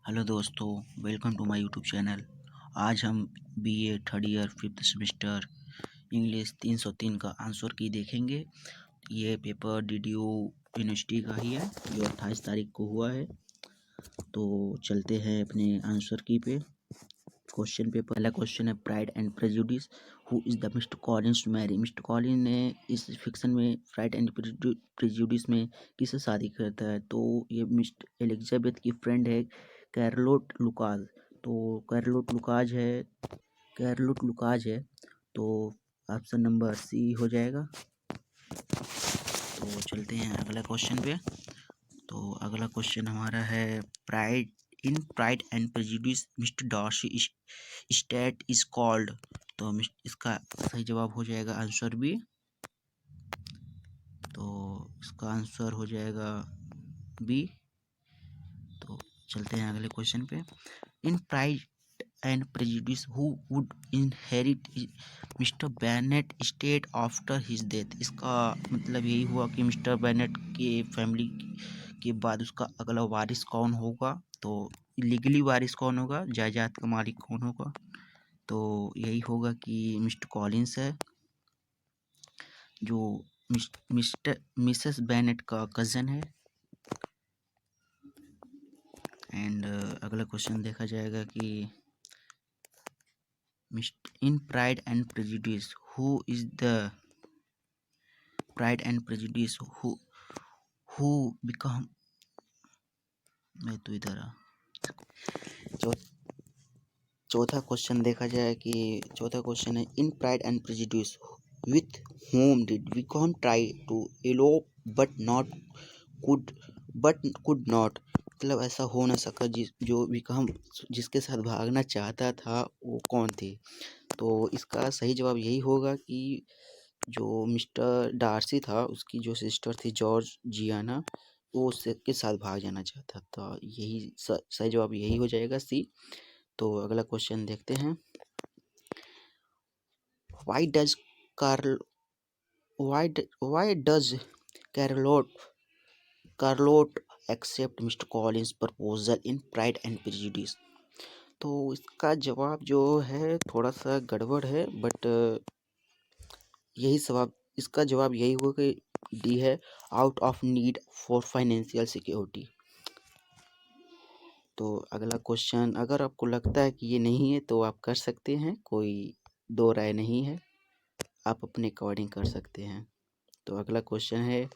Hello दोस्तों, welcome to my YouTube channel. आज हम BA third year fifth semester English 303 का आंसर की देखेंगे। ये पेपर डीडीयू यूनिवर्सिटी का ही है जो 28 तारीख को हुआ है। तो चलते हैं अपने आंसर की पे। क्वेश्चन पेपर पहला क्वेश्चन है Pride and Prejudice. Who is the Mr Collins to marry? Mr Collin ने इस फिक्शन में प्राइड एंड प्रेजुडिस में किससे शादी करता है? तो ये मिस्टर एलिजाबेथ की फ्रेंड है कैरलोट लुकाज। तो कैरलोट लुकाज है। तो ऑप्शन नंबर सी हो जाएगा। तो चलते हैं अगला क्वेश्चन पे। तो अगला क्वेश्चन हमारा है Pride and Prejudice Mr Darcy state is called. तो इसका सही जवाब हो जाएगा आंसर बी। तो इसका आंसर हो जाएगा बी। तो चलते हैं अगले क्वेश्चन पे। In Pride and Prejudice who would inherit Mr Bennet estate after his death? इसका मतलब यही हुआ कि मिस्टर बेनेट के फैमिली के बाद उसका अगला वारिस कौन होगा। तो लीगली वारिस कौन होगा, जायदाद का मालिक कौन होगा? तो यही होगा कि मिस्टर कॉलिंस है जो मिस्टर मिसेस बेनेट का कज़न है। एंड अगला क्वेश्चन देखा जाएगा कि in Pride and Prejudice who is the Pride and Prejudice who become मैं तो इधर आ चौथा क्वेश्चन देखा जाए कि चौथा क्वेश्चन है in Pride and Prejudice with whom did Wickham try to elope but could not? मतलब ऐसा हो ना सका जो विक्रम जिसके साथ भागना चाहता था वो कौन थे? तो इसका सही जवाब यही होगा कि जो मिस्टर डार्सी था उसकी जो सिस्टर थी जॉर्ज जियाना, वो उसके के साथ भाग जाना चाहता था। यही सही जवाब यही हो जाएगा सी। तो अगला क्वेश्चन देखते हैं। Why does Carl why does Carlot accept Mr. Collins' proposal in Pride and Prejudice? तो इसका जवाब जो है थोड़ा सा गड़बड़ है, बट इसका जवाब यही होगा कि डी है, out of need for financial security. तो अगला क्वेश्चन अगर आपको लगता है कि ये नहीं है तो आप कर सकते हैं, कोई दो राय नहीं है, आप अपने अकॉर्डिंग कर सकते हैं। तो अगला क्वेश्चन है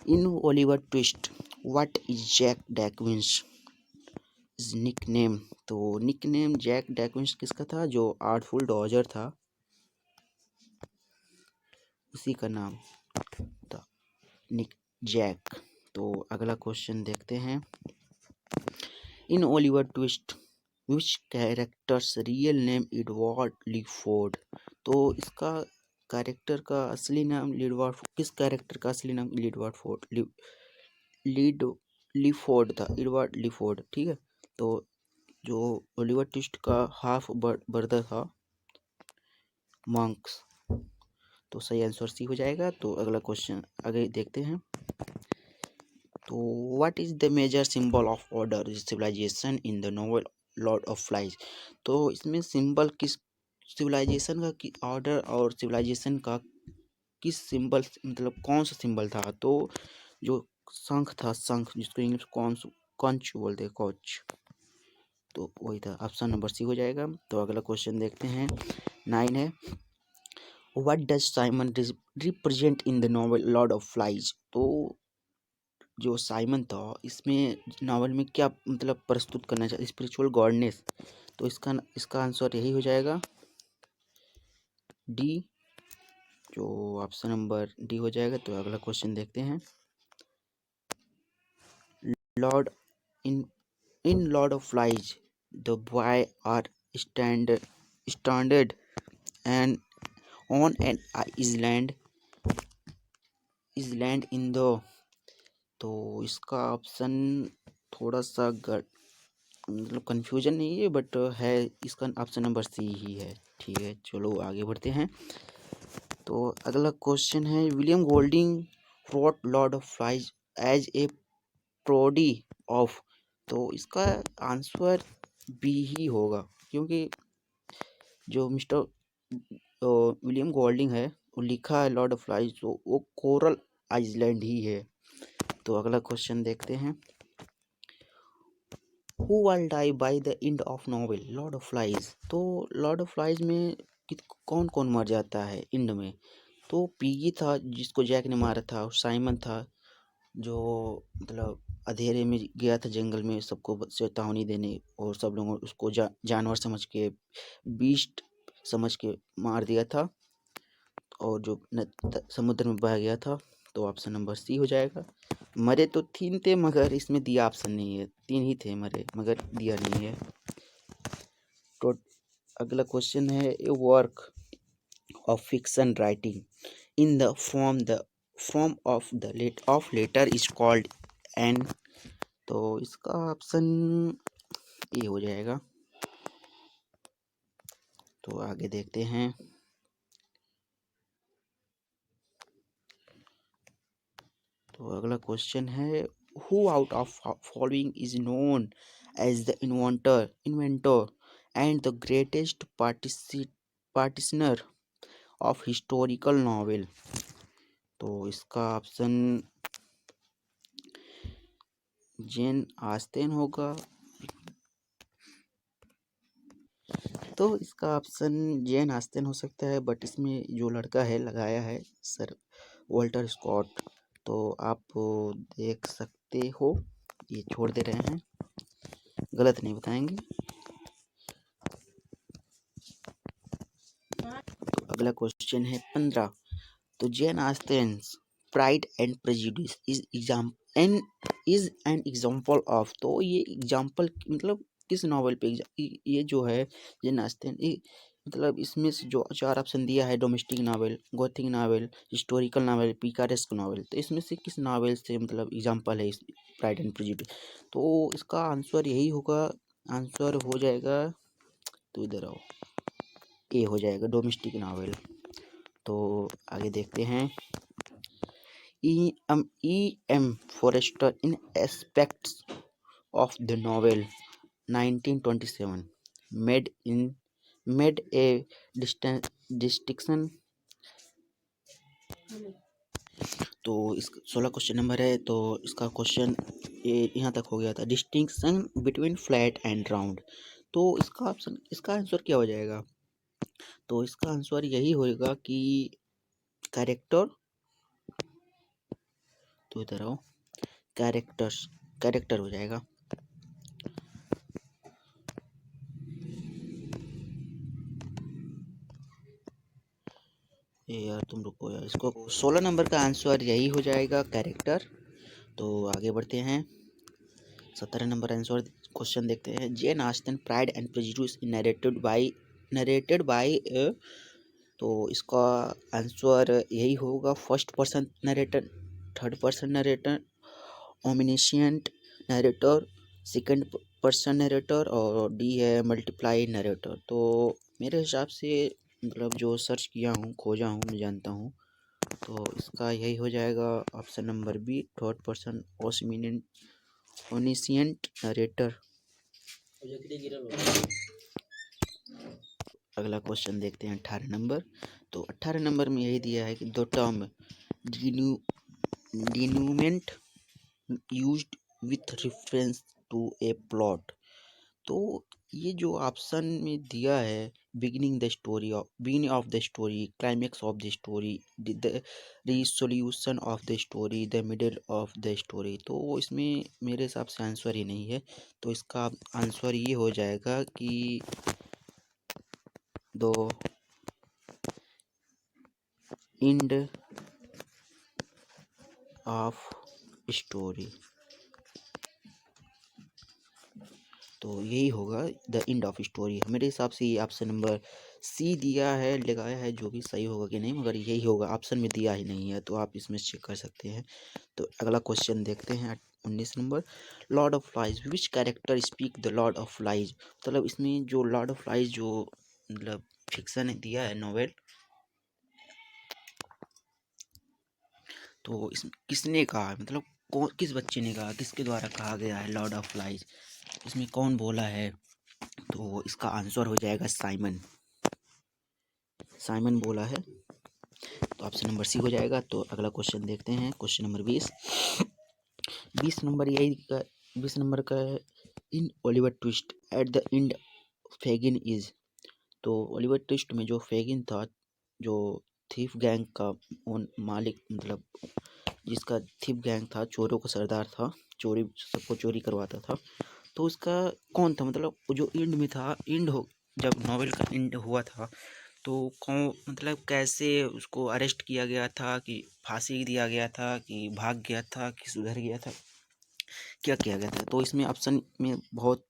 in Oliver Twist what is Jack Dawkins nickname? तो निकनेम जैक डैकविंस किसका था? जो आर्टफुल डॉजर था उसी का नाम था निक जैक। तो अगला क्वेश्चन देखते हैं। In Oliver Twist which character's real name Edward Leeford? तो इसका कैरेक्टर का असली नाम किस कैरेक्टर का असली नाम लीफोर्ड था, एडवर्ड लीफोर्ड, ठीक है। तो जो ओलिवर ट्विस्ट का हाफ ब्रदर था मंक्स। तो सही आंसर सी हो जाएगा। तो अगला क्वेश्चन आगे देखते हैं। तो what is the major symbol of order civilisation in the novel Lord of Flies? तो इसमें सिंबल किस सिविलाइजेशन का, की ऑर्डर और सिविलाइजेशन का किस सिंबल, मतलब कौन सा सिंबल था? तो जो शंख था, शंख जिसको इंग्लिश कॉन्च बोलते हैं, कॉच, तो वही था। ऑप्शन नंबर सी हो जाएगा। तो अगला क्वेश्चन देखते हैं। 9 है what does Simon represent in the novel Lord of Flies? तो जो साइमन था इसमें नावल में क्या मतलब प्रस्तुत करना चाहिए? Spiritual goodness. तो इसका आंसर यही हो जाएगा डी, जो ऑप्शन नंबर डी हो जाएगा। तो अगला क्वेश्चन देखते हैं। Lord in Lord of Flies the boy are stranded and on an island in the, तो इसका ऑप्शन थोड़ा सा मतलब कंफ्यूजन नहीं है, बट है, इसका ऑप्शन नंबर सी ही है, ठीक है। चलो आगे बढ़ते हैं। तो अगला क्वेश्चन है William Golding wrote Lord of Flies as a story of, तो इसका आंसर बी ही होगा, क्योंकि जो मिस्टर विलियम गोल्डिंग है वो लिखा है लॉर्ड ऑफ फ्लाइज, तो वो कोरल आइलैंड ही है। तो अगला क्वेश्चन देखते हैं, who will die by the end of novel Lord of Flies. तो लॉर्ड ऑफ फ्लाइज में कौन कौन मर जाता है एंड में। तो पिगी था जिसको जैक ने मारा था, और साइमन था जो मतलब अंधेरे में गया था जंगल में सबको चेतावनी देने, और सब लोगों उसको जानवर समझ के, बीस्ट समझ के मार दिया था, और जो समुद्र में बह गया था। तो ऑप्शन नंबर सी हो जाएगा। मरे तो 3 थे मगर इसमें दिया ऑप्शन नहीं है, 3 ही थे मरे मगर दिया नहीं है। तो अगला क्वेश्चन है, a work of fiction writing in the form of the letter is called an. तो इसका ऑप्शन ए हो जाएगा। तो आगे देखते हैं, तो अगला क्वेश्चन है, who out of following is known as the inventor and the greatest practitioner of historical novel. तो इसका ऑप्शन जेन आस्टेन होगा। तो इसका ऑप्शन जेन आस्टेन हो सकता है, बट इसमें जो लड़का है लगाया है सर वॉल्टर स्कॉट। तो आप देख सकते हो, ये छोड़ दे रहे हैं, गलत नहीं बताएंगे। तो अगला क्वेश्चन है 15, तो Jane Austen's Pride and Prejudice is an example of. तो ये एग्जाम्पल मतलब किस नॉवल पे ये जो है जेन आस्टेन, मतलब इसमें से जो 4 ऑप्शन दिया है, domestic novel, Gothic novel, historical novel, picaresque novel, तो इसमें से किस नावल से मतलब एग्जाम्पल है इस प्राइड एंड प्रेजुडिस। तो इसका आंसर यही होगा, आंसर हो जाएगा, तो इधर आओ, ए हो जाएगा, डोमेस्टिक नावल। तो आगे देखते हैं, E.M. Forster in aspects of the novel 1927 made a distinction। तो इस 16 क्वेश्चन नंबर है, तो इसका क्वेश्चन यहाँ तक हो गया था, distinction between flat and round. तो इसका आंसर क्या हो जाएगा। तो इसका आंसर यही होगा कि कैरेक्टर, तो इधर आओ, कैरेक्टर हो जाएगा। ये यार तुम रुको यार, इसको 16 नंबर का आंसर यही हो जाएगा, कैरेक्टर। तो आगे बढ़ते हैं, 17 नंबर आंसर क्वेश्चन देखते हैं, Jane Austen Pride and Prejudice narrated by. तो इसका आंसर यही होगा, first person narrator, third person narrator, omniscient narrator, second person narrator, और डी है मल्टीप्लाई नरेटर। तो मेरे हिसाब से मतलब जो सर्च किया हूँ, खोजा हूँ, मैं जानता हूँ, तो इसका यही हो जाएगा, option number B, third person omniscient narrator. अगला क्वेश्चन देखते हैं 18 नंबर। तो 18 नंबर में यही दिया है कि the term denouement used with reference to a plot. तो ये जो ऑप्शन में दिया है, beginning of the story, climax of the story, the resolution of the story, the middle of the story, तो इसमें मेरे हिसाब से आंसर ही नहीं है। तो इसका आंसर ये हो जाएगा कि दो एंड ऑफ स्टोरी। तो यही होगा, द एंड ऑफ स्टोरी। मेरे हिसाब से ये ऑप्शन नंबर सी दिया है, लगाया है, जो भी सही होगा कि नहीं, मगर यही होगा, ऑप्शन में दिया ही नहीं है, तो आप इसमें चेक कर सकते हैं। तो अगला क्वेश्चन देखते हैं 19 number, Lord of flies which character speak the Lord of flies. मतलब इसमें जो लॉर्ड ऑफ फ्लाइज जो मतलब फिक्शन दिया है नॉवेल, तो इसमें किसने कहा, मतलब किस बच्चे ने कहा, किसके द्वारा कहा गया है लॉर्ड ऑफ फ्लाइज, इसमें कौन बोला है? तो इसका आंसर हो जाएगा साइमन, साइमन बोला है। तो ऑप्शन नंबर सी हो जाएगा। तो अगला क्वेश्चन देखते हैं, क्वेश्चन नंबर 20। 20 नंबर का है, in Oliver Twist at the end Fagin is. तो ओलिवर ट्विस्ट में जो फेगिन था, जो थीफ गैंग का मालिक, मतलब जिसका थीफ गैंग था, चोरों का सरदार था, चोरी सबको चोरी करवाता था, तो उसका कौन था? मतलब जो एंड में था, एंड हो जब नॉवेल का एंड हुआ था, तो कौन, मतलब कैसे उसको अरेस्ट किया गया था, कि फांसी दिया गया था, कि भाग गया था, कि सुधर गया था, क्या किया गया था? तो इसमें ऑप्शन में बहुत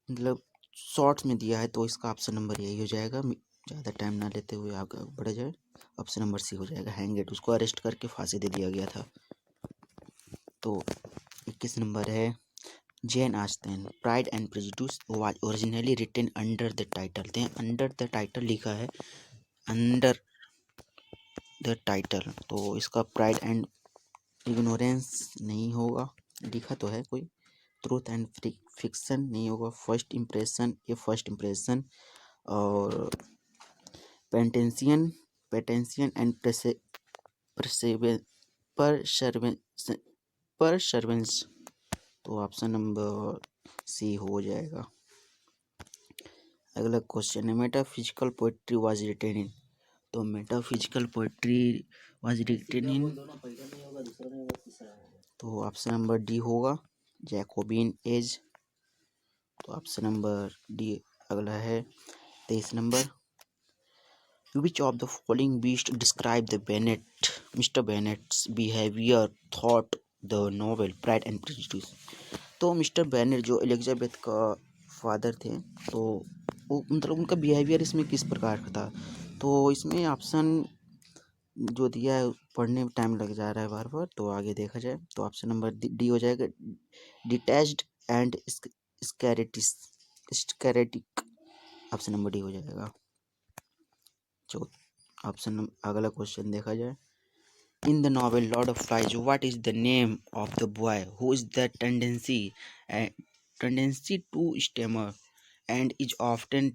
मतलब शॉर्ट्स में दिया है, तो इसका ऑप्शन नंबर यही हो जाएगा। ज़्यादा टाइम ना लेते हुए आगे बढ़ जाए, ऑप्शन नंबर सी हो जाएगा, हैंगेट। उसको अरेस्ट करके फांसी दे दिया गया था। तो 21 नंबर है, Jane Austen Pride and Prejudice was originally written under the title. Under the title लिखा है, अंडर द टाइटल, तो इसका प्राइड एंड इग्नोरेंस नहीं होगा, लिखा तो है कोई। ट्रूथ एंड फिक्शन नहीं होगा। फर्स्ट इम्प्रेशन, ये फर्स्ट इम्प्रेशन। और पेंटेंशियन, पेटेंशियन एंड परसर्वेंस, तो ऑप्शन नंबर सी हो जाएगा। अगला क्वेश्चन है, metaphysical poetry was written in. तो metaphysical poetry was written in, तो ऑप्शन नंबर डी होगा, जैकोबिन एज। तो ऑप्शन नंबर डी अगला है। 23 number, which of the following best describe the Bennet, Mr Bennet's behaviour thought the novel Pride and Prejudice. तो Mr Bennet जो Elizabeth का father थे, तो वो मतलब उनका बिहेवियर इसमें किस प्रकार का था? तो इसमें ऑप्शन जो दिया है पढ़ने में टाइम लग जा रहा है बार बार, तो आगे देखा जाए। तो ऑप्शन नंबर डी हो जाएगा, detached and sarcastic, option number D हो जाएगा। जो ऑप्शन अगला क्वेश्चन देखा जाए, in the novel Lord of Flies what is the name of the boy who is the tendency to stammer and is often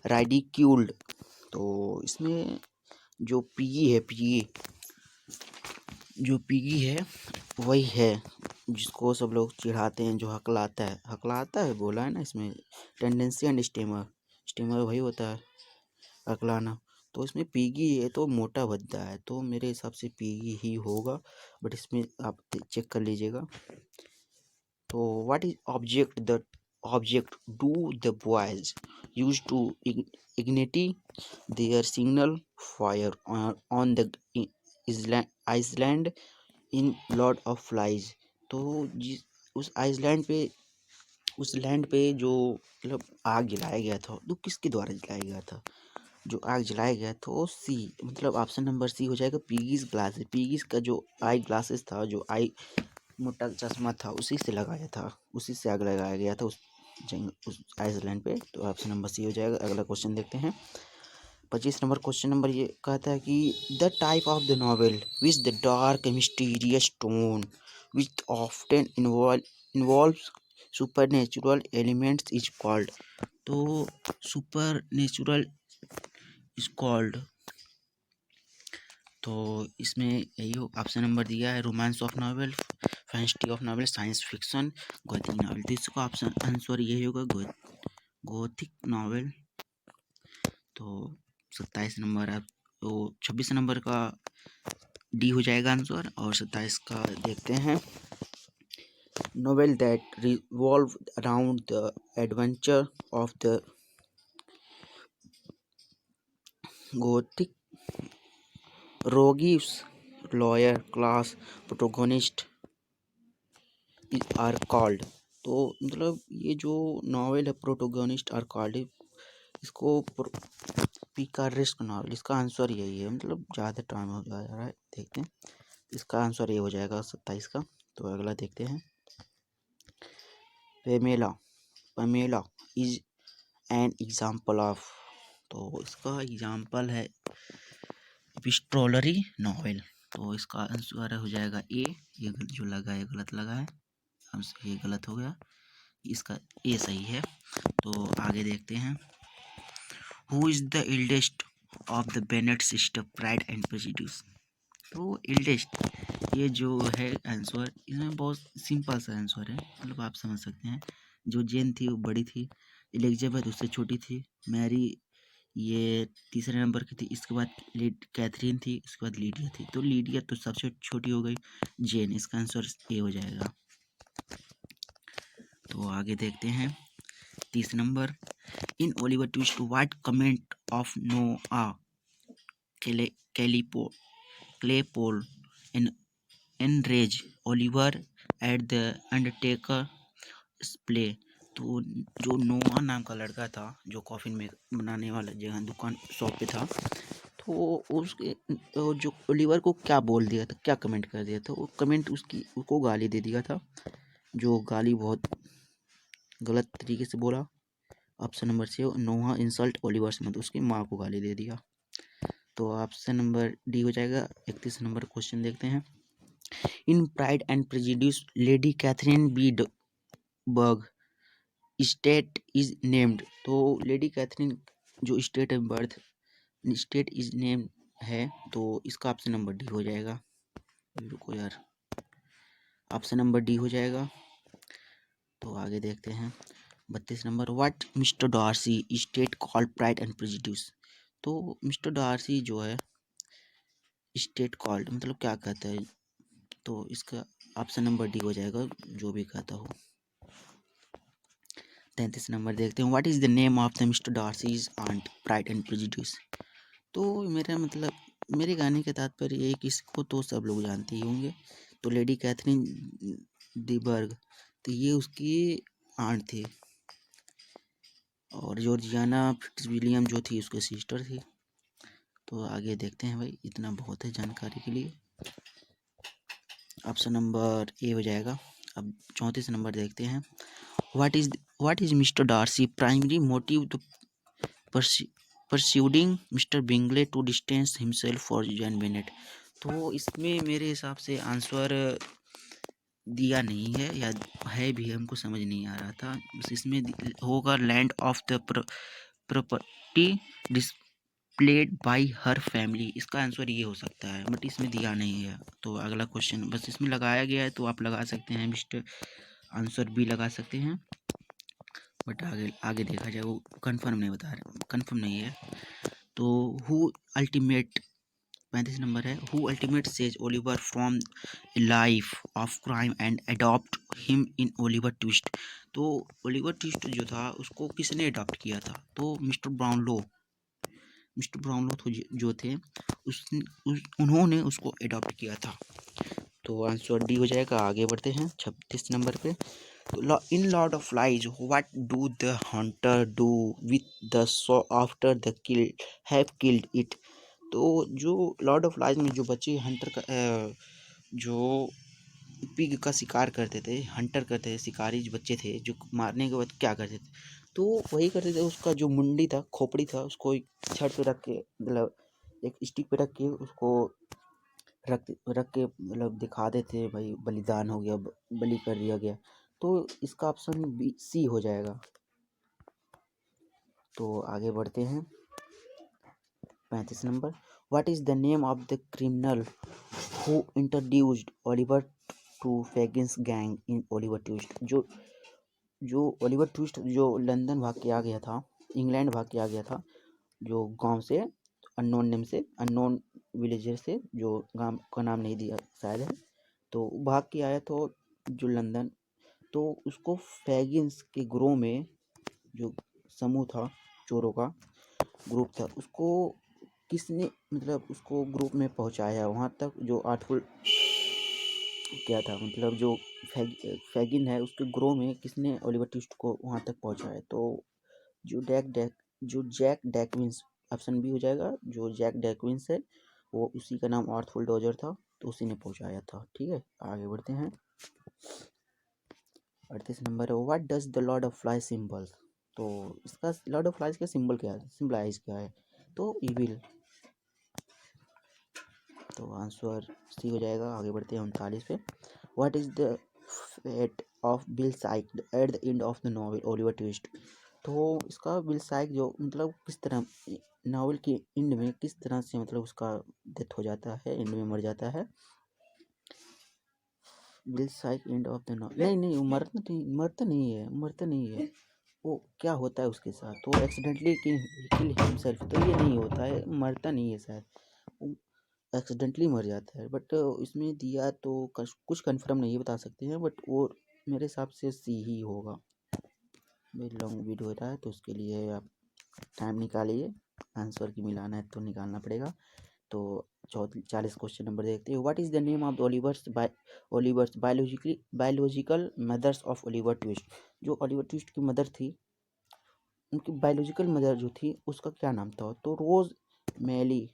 ridiculed. तो इसमें जो piggy है, जो पीगी है वही है जिसको सब लोग चिढ़ाते हैं, जो हकलाता है बोला है ना इसमें। टेंडेंसी एंड स्टेमर वही होता है, हकलाना। तो इसमें पीगी है तो मोटा भद्दा है, तो मेरे हिसाब से पीगी ही होगा, बट इसमें आप चेक कर लीजिएगा। तो what is object do the boys use to ignite their signal fire on the island in Lord of Flies. तो जिस उस लैंड पे जो मतलब आग जलाया गया था, तो किसके द्वारा जलाया गया था? जो आग जलाया गया तो सी, मतलब ऑप्शन नंबर सी हो जाएगा, पीगीज ग्लासेस। पीगीज का जो आई ग्लासेस था, जो आई मोटा चश्मा था, उसी से लगाया था, उसी से आग लगाया गया था उस आइसलैंड पे। तो ऑप्शन नंबर सी हो जाएगा। अगला क्वेश्चन देखते हैं, 25 नंबर क्वेश्चन नंबर ये कहता है कि the type of the novel which the dark mysterious tone which often involves supernatural elements is called. तो सुपरनेचुरल इज कॉल्ड, तो इसमें यही ऑप्शन नंबर दिया है, romance of novel, fantasy of novel, science fiction, Gothic novel. तो इसका option answer यही होगा, गॉथिक नॉवेल। तो 27 नंबर है, तो 26 नंबर का डी हो जाएगा आंसर, और 27 का देखते हैं, novel that revolve around the adventure of the gothic rogues lower class protagonist are called. तो मतलब ये जो नॉवेल है प्रोटोगोनिस्ट आर कॉल्ड, इसको पिकारेस्क नॉवेल, इसका आंसर यही है। मतलब ज़्यादा टाइम हो जा रहा है, देखते हैं, इसका आंसर ये हो जाएगा 27 का। तो अगला देखते हैं, पेमेला इज एन एग्जाम्पल ऑफ। तो इसका एग्जाम्पल है एपिस्टोलरी नॉवेल। तो इसका आंसर हो जाएगा ए। ये जो लगा है गलत लगा है, हमसे ये गलत हो गया, इसका ए सही है। तो आगे देखते हैं। Who is the eldest of the Bennett sister, pride and Prejudice. तो एल्डेस्ट ये जो है आंसर, इसमें बहुत सिंपल सा आंसर है, मतलब आप समझ सकते हैं। जो जेन थी वो बड़ी थी, एलिजाबेथ उससे छोटी थी, मैरी ये तीसरे नंबर की थी, इसके बाद कैथरीन थी, उसके बाद लीडिया थी। तो लीडिया तो सबसे छोटी हो गई, जेन, इसका आंसर ए हो जाएगा। तो आगे देखते हैं 30 number. In Oliver Twist what comment of Noah Claypole enrage Oliver at the undertaker place. तो जो नोआ नाम का लड़का था, जो कॉफिन में बनाने वाला जगह दुकान शॉप पे था, तो उसके तो जो ओलिवर को क्या बोल दिया था, क्या कमेंट कर दिया था, वो कमेंट उसको गाली दे दिया था, जो गाली बहुत गलत तरीके से बोला। ऑप्शन नंबर सी, नोहा इंसल्ट ओलिवर से, मतलब उसकी माँ को गाली दे दिया। तो ऑप्शन नंबर डी हो जाएगा। 31 नंबर क्वेश्चन देखते हैं। In Pride and Prejudice Lady Catherine de Bourgh estate is named. तो लेडी कैथरीन जो estate of birth, estate is name है, तो इसका ऑप्शन नंबर डी हो जाएगा। रुको यार, ऑप्शन नंबर डी हो जाएगा। तो आगे देखते हैं 32 number. What Mr Darcy state called Pride and Prejudice. तो मिस्टर डार्सी जो है स्टेट कॉल्ड मतलब क्या कहता है, तो इसका ऑप्शन नंबर डी हो जाएगा, जो भी कहता हो। 33 नंबर देखते हैं। What is the name of the Mr Darcy's aunt, Pride and Prejudice. तो मेरा मतलब, मेरे गाने के तात्पर्य ये कि इसको तो सब लोग जानते ही होंगे। तो लेडी कैथरीन डीबर्ग, तो ये उसकी आंट थी, और जॉर्जियाना फिट्जविलियम जो थी उसकी सिस्टर थी। तो आगे देखते हैं भाई, इतना बहुत है जानकारी के लिए। ऑप्शन नंबर ए हो जाएगा। अब 34 नंबर देखते हैं। What is Mr Darcy primary motive to persuading Mr Bingley to distance himself for Jane Bennet. तो इसमें मेरे हिसाब से आंसर दिया नहीं है, या है भी, हमको समझ नहीं आ रहा था। बस इसमें होगा land of the property displayed bye her family, इसका आंसर ये हो सकता है, बट इसमें दिया नहीं है। तो अगला क्वेश्चन बस इसमें लगाया गया है, तो आप लगा सकते हैं मिस्टर, आंसर भी लगा सकते हैं, बट आगे आगे देखा जाए, वो कंफर्म नहीं बता रहे, कंफर्म नहीं है। तो हु अल्टीमेट 35 नंबर है। Who ultimate says Oliver from life of crime and adopt him in Oliver Twist. तो ओलिवर ट्विस्ट जो था उसको किसने अडॉप्ट किया था, तो मिस्टर ब्राउनलो जो थे उन्होंने उसको अडॉप्ट किया था। तो आंसर डी हो जाएगा। आगे बढ़ते हैं 36 नंबर पे। तो in Lord of Flies what do the hunter do with the sow after the kill have killed it. तो जो लॉर्ड ऑफ लाइज में जो बच्चे हंटर का जो पिग का शिकार करते थे, हंटर करते थे, शिकारी जो बच्चे थे, जो मारने के बाद क्या करते थे, तो वही करते थे, उसका जो मुंडी था, खोपड़ी था, उसको एक छड़ पे रख के, मतलब एक स्टिक पे रख के उसको रख के मतलब दिखा देते भाई बलिदान हो गया, बलि कर दिया गया। तो इसका ऑप्शन बी सी हो जाएगा। तो आगे बढ़ते हैं 35 number. What is the name of the criminal who introduced Oliver to Fagin's gang in Oliver Twist. जो ओलिवर ट्विस्ट जो लंदन भाग के आ गया था, इंग्लैंड भाग के आ गया था, जो गांव से अननोन नेम से, अननोन विलेजर से, जो गांव का नाम नहीं दिया शायद है, तो भाग के आया तो जो लंदन, तो उसको फैगिन्स के ग्रोह में, जो समूह था, चोरों का ग्रुप था, उसको किसने मतलब उसको ग्रुप में पहुंचाया वहां तक, जो आर्टफुल क्या था, मतलब जो फैगिन है उसके ग्रोह में किसने ओलिवर ट्विस्ट को वहां तक पहुंचाया। तो जो जैक डैकविंस, ऑप्शन बी हो जाएगा। जो जैक डैकविंस है वो उसी का नाम आर्थफुल डॉजर था, तो उसी ने पहुंचाया था। ठीक है, आगे बढ़ते हैं 38 नंबर है। What does the Lord of flies symbol. तो इसका लॉर्ड ऑफ फ्लाइज का सिंबल क्या है, सिंबलाइज क्या है, तो इविल। तो आंसर सी हो जाएगा। आगे बढ़ते हैं 39 पे। What is the fate of Bill Sikes at the end of the novel Oliver Twist. तो इसका बिल साइक जो मतलब किस तरह नावल के एंड में किस तरह से मतलब उसका डेथ हो जाता है, एंड में मर जाता है। Bill Sikes end of the novel, नहीं वो मरता नहीं है। वो क्या होता है उसके साथ, तो एक्सीडेंटली किल हिमसेल्फ, तो ये नहीं होता है, मरता नहीं है शायद, वो एक्सीडेंटली मर जाता है। बट इसमें दिया तो कुछ कंफर्म नहीं बता सकते हैं, बट वो मेरे हिसाब से सी ही होगा। मेरी लॉन्ग वीडियो हो रहा है तो उसके लिए आप टाइम निकालिए, आंसर की मिलाना है तो निकालना पड़ेगा। तो 40 क्वेश्चन नंबर देखते हैं। What is the name of the Oliver's biological mothers of Oliver Twist. जो ओलिवर ट्विस्ट की मदर थी, उनकी बायोलॉजिकल मदर जो थी उसका क्या नाम था, तो रोज मैली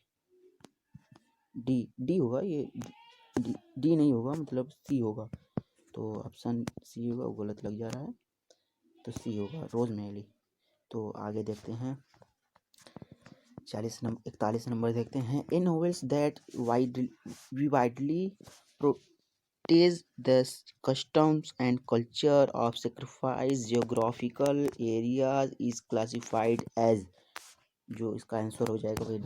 डी होगा, ये डी नहीं होगा, मतलब सी होगा। तो ऑप्शन सी होगा, वो गलत लग जा रहा है, तो सी होगा रोज मैली। तो आगे देखते हैं 41 नंबर देखते हैं। In novels that widely portray the customs and culture of सेक्रीफाइस geographical areas is classified as. जो इसका आंसर हो जाएगा वो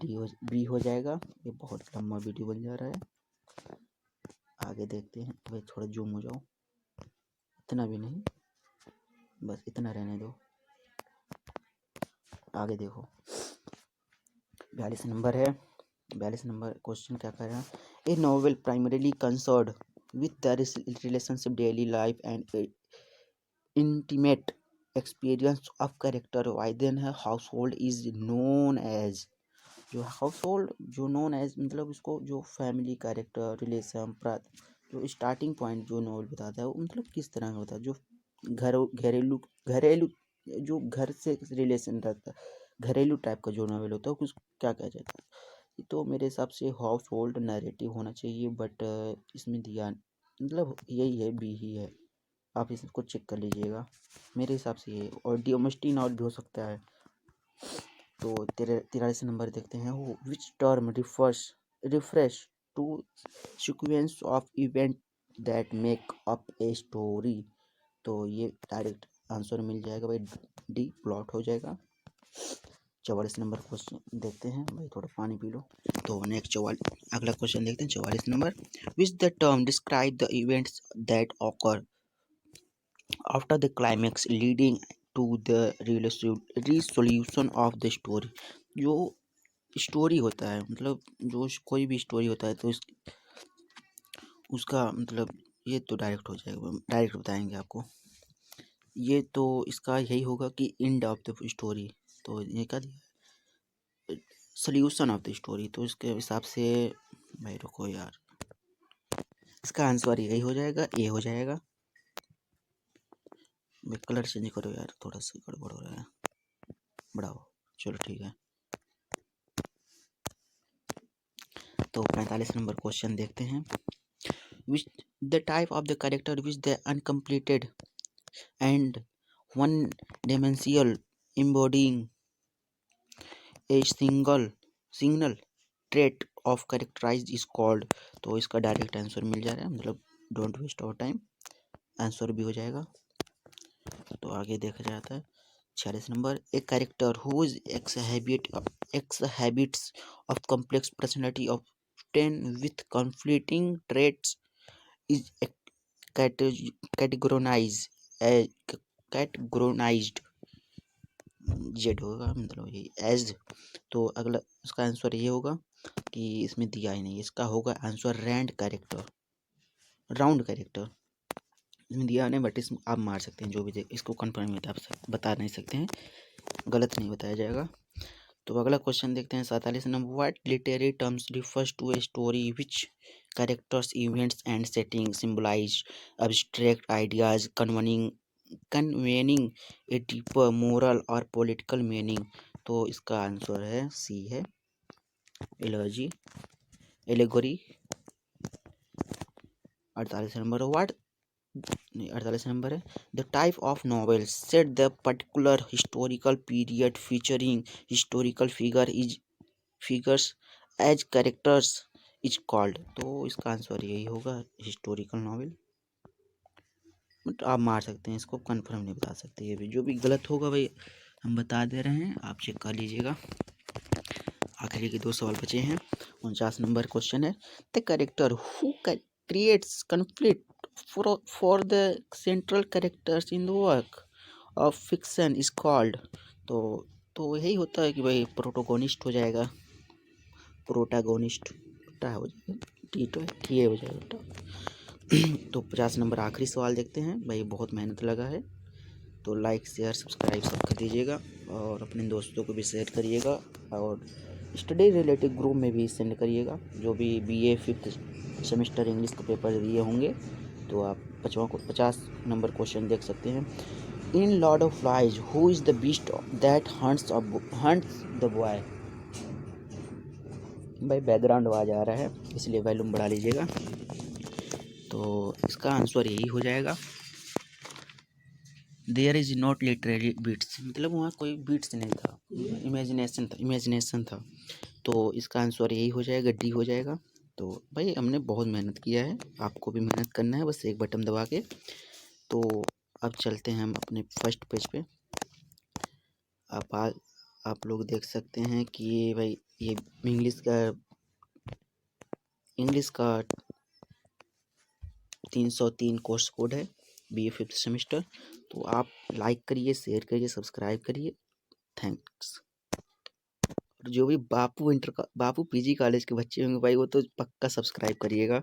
बी हो जाएगा। ये बहुत लंबा वीडियो बन जा रहा है। आगे देखते हैं, भाई थोड़ा जूम हो जाओ, इतना भी नहीं, बस इतना रहने दो। आगे देखो 42 नंबर है। 42 नंबर क्वेश्चन क्या कर रहा है। A novel primarily concerned with the relationship daily life and intimate experience of character within है household is known as. जो हाउस होल्ड जो नोन एज मतलब उसको जो फैमिली कैरेक्टर रिलेशन जो स्टार्टिंग पॉइंट जो नॉवल बताता है वो मतलब किस तरह का होता है, जो घरेलू जो घर से रिलेशन रहता है, घरेलू टाइप का जो नॉवल होता है उसको क्या कहा जाता है। तो मेरे हिसाब से हाउस होल्ड नैरेटिव होना चाहिए, बट इसमें दिया मतलब यही है, बी ही है। आप इसको चेक कर लीजिएगा, मेरे हिसाब से ये, और डोमेस्टिक नॉवल भी हो सकता है। तो 43 नंबर देखते हैं। Which term refers to sequence of event that make up a story. तो ये डायरेक्ट आंसर मिल जाएगा भाई, डी प्लॉट हो जाएगा। 44 नंबर क्वेश्चन देखते हैं, भाई थोड़ा पानी पी लो। तो नेक्स्ट अगला क्वेश्चन देखते हैं 44 number. Which the term describe the events that occur after the climax leading to the resolution of the story. जो स्टोरी होता है, मतलब जो कोई भी स्टोरी होता है तो उसका मतलब ये तो डायरेक्ट हो जाएगा, डायरेक्ट बताएंगे आपको। ये तो इसका यही होगा कि एंड ऑफ द स्टोरी, तो ये क्या दिया, सोल्यूशन ऑफ द स्टोरी। तो इसके हिसाब से भाई रुको यार, इसका आंसर यही हो जाएगा, ए हो जाएगा। मैं कलर चेंज करो यार, थोड़ा सा गड़बड़ हो रहा है, बढ़ाओ, चलो ठीक है। तो 45 नंबर क्वेश्चन देखते हैं। Which the type of the character which the uncompleted and one dimensional embodying a single trait of characterise is called. तो इसका डायरेक्ट आंसर मिल जा रहा है, मतलब don't waste our time, answer भी हो जाएगा। तो आगे देखा जाता है 46 number. A character whose exhibits of complex personality of 10 with conflicting traits is categorised Z होगा, मतलब ये एज। तो अगला उसका आंसर ये होगा कि इसमें दिया ही नहीं, इसका होगा आंसर राउंड कैरेक्टर इसमें दिया नहीं, बट इसमें आप मार सकते हैं, जो भी इसको कंफर्म आप बता नहीं सकते हैं, गलत नहीं बताया जाएगा। तो अगला क्वेश्चन देखते हैं 47 number. What literary terms refers to a story which characters events and setting symbolise abstract ideas conveying a deeper moral or political meaning। तो इसका आंसर है सी है, एलेगोरी। 48 नंबर। 48 नंबर है। The type of novel set the particular historical period featuring historical figures as characters is called. तो इसका answer यही होगा, historical novel. But आप मार सकते हैं इसको, कंफर्म नहीं बता सकते। ये भी जो भी गलत होगा भाई हम बता दे रहे हैं, आप चेक कर लीजिएगा। आखिरी के 2 सवाल बचे हैं। 49 नंबर क्वेश्चन है, the character who creates conflict for the central characters in the work of fiction is called. तो यही होता है कि भाई प्रोटोगोनिस्ट हो जाएगा, प्रोटागोनिस्ट हो जाएगा, टी हो जाएगा। तो 50 नंबर आखिरी सवाल देखते हैं भाई, बहुत मेहनत लगा है, तो लाइक शेयर सब्सक्राइब सब कर दीजिएगा और अपने दोस्तों को भी शेयर करिएगा और स्टडी रिलेटेड ग्रुप में भी सेंड करिएगा। जो भी बीए 5th सेमेस्टर इंग्लिश का पेपर दिए होंगे तो आप 50 नंबर क्वेश्चन देख सकते हैं। In Lord of Flies who is the beast that hunts the boy. भाई बैकग्राउंड आवाज आ रहा है इसलिए वॉल्यूम बढ़ा लीजिएगा। तो इसका आंसर यही हो जाएगा, there is not literally beats, मतलब वहाँ कोई बीट्स नहीं था, इमेजिनेशन था। तो इसका आंसर यही हो जाएगा, डी हो जाएगा। तो भाई हमने बहुत मेहनत किया है, आपको भी मेहनत करना है, बस एक बटन दबा के। तो अब चलते हैं हम अपने फर्स्ट पेज पे। आप लोग देख सकते हैं कि ये भाई ये इंग्लिश का 303 कोर्स कोड है, बीए 5th सेमेस्टर। तो आप लाइक करिए, शेयर करिए, सब्सक्राइब करिए, थैंक्स। और जो भी बापू पीजी कॉलेज के बच्चे होंगे भाई वो तो पक्का सब्सक्राइब करिएगा।